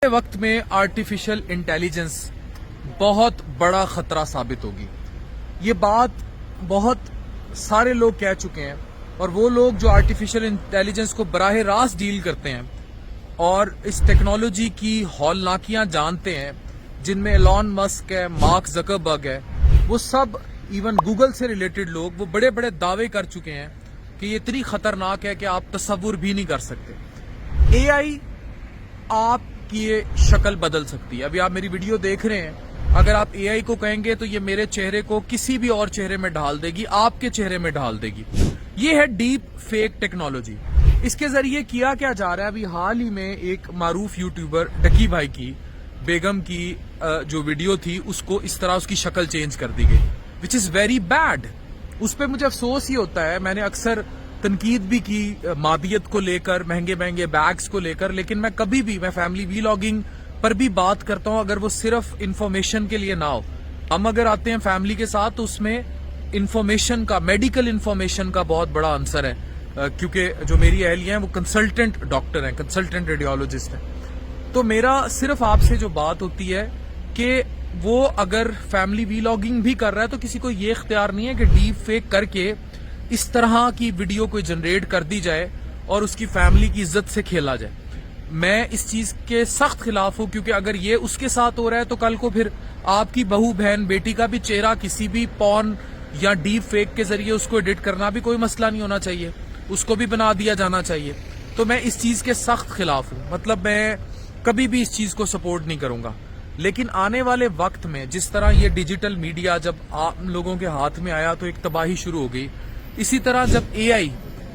وقت میں artificial intelligence بہت بڑا خطرہ ثابت ہوگی. یہ بات بہت سارے لوگ کہہ چکے ہیں، اور وہ لوگ جو آرٹیفیشل انٹیلیجنس کو براہ راست ڈیل کرتے ہیں اور اس ٹیکنالوجی کی ہولناکیاں جانتے ہیں، جن میں ایلون مسک ہے، مارک زکربرگ ہے، وہ سب ایون گوگل سے ریلیٹڈ لوگ وہ بڑے بڑے دعوے کر چکے ہیں کہ یہ اتنی خطرناک ہے کہ آپ تصور بھی نہیں کر سکتے. اے آئی آپ کی یہ شکل بدل سکتی ہے. ابھی آپ میری ویڈیو دیکھ رہے ہیں، اگر آپ اے آئی کو کہیں گے تو یہ میرے چہرے کو کسی بھی اور چہرے میں ڈھال دے گی، آپ کے چہرے میں ڈھال دے گی. یہ ہے ڈیپ فیک ٹیکنالوجی. اس کے ذریعے کیا جا رہا ہے، ابھی حال ہی میں ایک معروف یوٹیوبر ڈکی بھائی کی بیگم کی جو ویڈیو تھی، اس کو اس طرح اس کی شکل چینج کر دی گئی، وچ از ویری بیڈ. اس پہ مجھے افسوس ہی ہوتا ہے. میں نے اکثر تنقید بھی کی مادیت کو لے کر، مہنگے مہنگے بیگز کو لے کر، لیکن میں کبھی بھی میں فیملی ویلاگنگ پر بھی بات کرتا ہوں اگر وہ صرف انفارمیشن کے لیے نہ ہو. ہم اگر آتے ہیں فیملی کے ساتھ تو اس میں انفارمیشن کا، میڈیکل انفارمیشن کا بہت بڑا عنصر ہے، کیونکہ جو میری اہلیہ ہیں وہ کنسلٹنٹ ڈاکٹر ہیں، کنسلٹنٹ ریڈیولوجسٹ ہیں. تو میرا صرف آپ سے جو بات ہوتی ہے کہ وہ اگر فیملی ویلاگنگ بھی کر رہا ہے تو کسی کو یہ اختیار نہیں ہے کہ ڈیپ فیک کر کے اس طرح کی ویڈیو کوئی جنریٹ کر دی جائے اور اس کی فیملی کی عزت سے کھیلا جائے. میں اس چیز کے سخت خلاف ہوں، کیونکہ اگر یہ اس کے ساتھ ہو رہا ہے تو کل کو پھر آپ کی بہو، بہن، بیٹی کا بھی چہرہ کسی بھی پورن یا ڈیپ فیک کے ذریعے اس کو ایڈٹ کرنا بھی کوئی مسئلہ نہیں ہونا چاہیے، اس کو بھی بنا دیا جانا چاہیے. تو میں اس چیز کے سخت خلاف ہوں. مطلب میں کبھی بھی اس چیز کو سپورٹ نہیں کروں گا. لیکن آنے والے وقت میں جس طرح یہ ڈیجیٹل میڈیا جب آپ لوگوں کے ہاتھ میں آیا تو ایک تباہی شروع ہو گئی. اسی طرح جب اے آئی،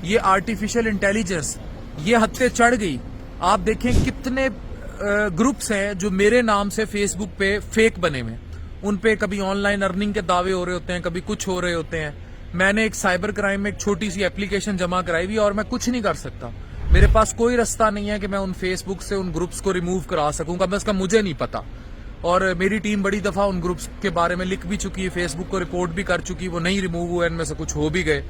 یہ آرٹیفیشل انٹیلیجنس یہ حد پہ چڑھ گئی، آپ دیکھیں کتنے گروپس ہیں جو میرے نام سے فیس بک پہ فیک بنے ہوئے، ان پہ کبھی آن لائن ارننگ کے دعوے ہو رہے ہوتے ہیں، کبھی کچھ ہو رہے ہوتے ہیں. میں نے ایک سائبر کرائم میں ایک چھوٹی سی اپلیکیشن جمع کرائی ہوئی اور میں کچھ نہیں کر سکتا. میرے پاس کوئی رستہ نہیں ہے کہ میں ان فیس بک سے ان گروپس کو ریموو کرا سکوں گا، بس کا مجھے نہیں پتا. اور میری ٹیم بڑی دفعہ ان گروپس کے بارے میں لکھ بھی چکی ہے، فیس بک کو رپورٹ بھی کر چکی، وہ نہیں ریموو ہوئے، ان میں سے کچھ ہو بھی گئے.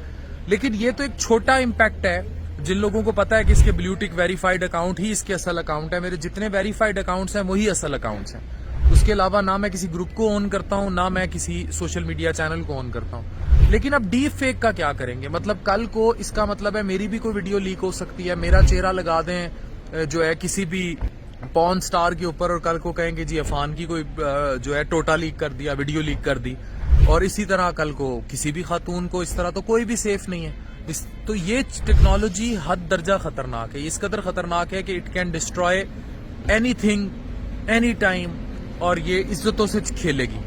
لیکن یہ تو ایک چھوٹا امپیکٹ ہے. جن لوگوں کو پتا ہے کہ اس کے بلیو ٹک ویریفائڈ اکاؤنٹ ہی اس کے اصل اکاؤنٹ ہے، میرے جتنے ویریفائڈ اکاؤنٹس ہیں وہی اصل اکاؤنٹس ہیں. اس کے علاوہ نہ میں کسی گروپ کو اون کرتا ہوں، نہ میں کسی سوشل میڈیا چینل کو اون کرتا ہوں. لیکن اب ڈیپ فیک کا کیا کریں گے؟ مطلب کل کو اس کا مطلب ہے میری بھی کوئی ویڈیو لیک ہو سکتی ہے، میرا چہرہ لگا دیں جو ہے کسی بھی پون سٹار کے اوپر، اور کل کو کہیں گے جی عفان کی کوئی جو ہے ٹوٹا لیک کر دیا، ویڈیو لیک کر دی. اور اسی طرح کل کو کسی بھی خاتون کو اس طرح، تو کوئی بھی سیف نہیں ہے. تو یہ ٹیکنالوجی حد درجہ خطرناک ہے. اس قدر خطرناک ہے کہ it can destroy any thing any time, اور یہ عزتوں سے کھیلے گی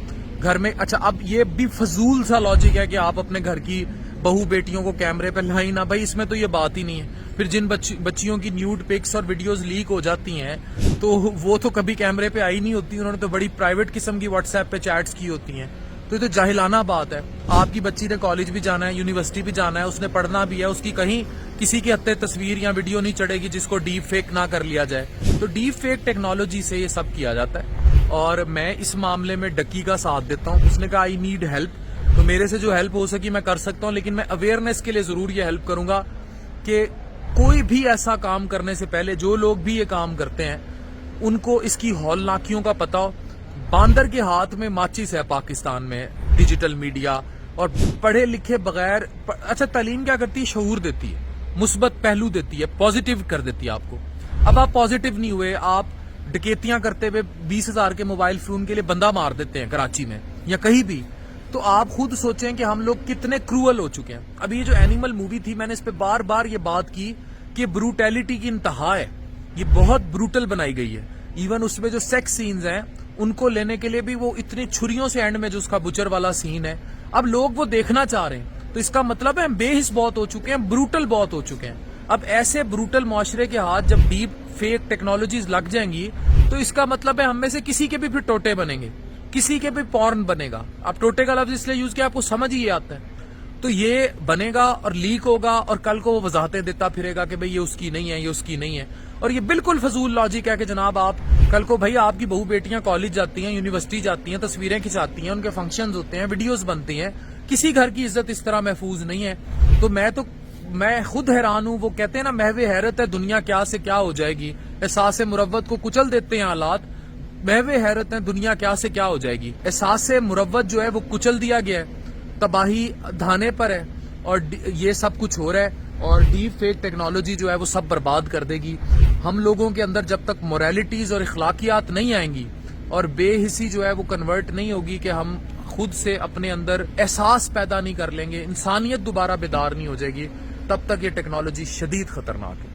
گھر میں. اچھا، اب یہ بھی فضول سا لاجک ہے کہ آپ اپنے گھر کی بہو بیٹیوں کو کیمرے پہ لائیں نہ. بھائی اس میں تو یہ بات ہی نہیں ہے. پھر جن بچیوں کی نیوڈ پکس اور ویڈیوز لیک ہو جاتی ہیں تو وہ تو کبھی کیمرے پہ آئی نہیں ہوتی، انہوں نے تو بڑی پرائیویٹ قسم کی واٹس ایپ پہ چیٹس کی ہوتی ہیں. تو یہ تو جاہلانہ بات ہے. آپ کی بچی نے کالج بھی جانا ہے، یونیورسٹی بھی جانا ہے، اس نے پڑھنا بھی ہے، اس کی کہیں کسی کے ہتھے تصویر یا ویڈیو نہیں چڑھے گی جس کو ڈیپ فیک نہ کر لیا جائے. تو ڈیپ فیک ٹیکنالوجی سے یہ سب کیا جاتا ہے، اور میں اس معاملے میں ڈکی کا ساتھ دیتا ہوں. اس نے کہا آئی نیڈ ہیلپ، تو میرے سے جو ہیلپ ہو سکی میں کر سکتا ہوں. لیکن میں اویئرنیس کے لیے ضرور یہ ہیلپ کروں گا کہ کوئی بھی ایسا کام کرنے سے پہلے، جو لوگ بھی یہ کام کرتے ہیں ان کو اس کی ہولناکیوں کا پتا ہو. باندر کے ہاتھ میں ماچس ہے پاکستان میں ڈیجیٹل میڈیا، اور پڑھے لکھے بغیر. اچھا، تعلیم کیا کرتی ہے؟ شعور دیتی ہے، مثبت پہلو دیتی ہے، پازیٹیو کر دیتی ہے آپ کو. اب آپ پازیٹیو نہیں ہوئے، آپ ڈکیتیاں کرتے ہوئے 20,000 کے موبائل فون کے لیے بندہ مار دیتے ہیں کراچی میں یا کہیں بھی. تو آپ خود سوچیں کہ ہم لوگ کتنے کروئل ہو چکے ہیں. اب یہ جو اینیمل مووی تھی، میں نے اس پہ بار بار یہ بات کی کہ بروٹیلٹی کی انتہا ہے. یہ بہت بروٹل بنائی گئی ہے. ایون اس میں جو سیکس سینز ہیں ان کو لینے کے لیے بھی وہ اتنی چھریوں سے، اینڈ میں جو اس کا بچر والا سین ہے، اب لوگ وہ دیکھنا چاہ رہے ہیں. تو اس کا مطلب ہے ہم بے حس بہت ہو چکے ہیں، بروٹل بہت ہو چکے ہیں. اب ایسے بروٹل معاشرے کے ہاتھ جب ڈیپ فیک ٹیکنالوجیز لگ جائیں گی تو اس کا مطلب ہے ہم میں سے کسی کے بھی پھر ٹوٹے بنیں گے، کسی کے بھی پورن بنے گا. اب ٹوٹے کا لفظ اس لیے یوز کیا، آپ کو سمجھ ہی آتا ہے. تو یہ بنے گا اور لیک ہوگا، اور کل کو وہ وضاحتیں دیتا پھرے گا کہ بھئی یہ اس کی نہیں ہے، یہ اس کی نہیں ہے. اور یہ بالکل فضول لاجک ہے کہ جناب آپ کل کو، بھئی آپ کی بہو بیٹیاں کالج جاتی ہیں، یونیورسٹی جاتی ہیں، تصویریں کھنچاتی ہیں، ان کے فنکشنز ہوتے ہیں، ویڈیوز بنتی ہیں. کسی گھر کی عزت اس طرح محفوظ نہیں ہے. تو میں خود حیران ہوں. وہ کہتے ہیں نا، محو حیرت ہے دنیا کیا سے کیا ہو جائے گی. احساس مروت کو کچل دیتے ہیں حالات، محو حیرت ہیں دنیا کیا سے کیا ہو جائے گی۔ احساس مروت جو ہے وہ کچل دیا گیا ہے، تباہی دھانے پر ہے، اور یہ سب کچھ ہو رہا ہے، اور ڈیپ فیک ٹیکنالوجی جو ہے وہ سب برباد کر دے گی۔ ہم لوگوں کے اندر جب تک موریلٹیز اور اخلاقیات نہیں آئیں گی اور بے حسی جو ہے وہ کنورٹ نہیں ہوگی کہ ہم خود سے اپنے اندر احساس پیدا نہیں کر لیں گے، انسانیت دوبارہ بیدار نہیں ہو جائے گی، تب تک یہ ٹیکنالوجی شدید خطرناک ہے۔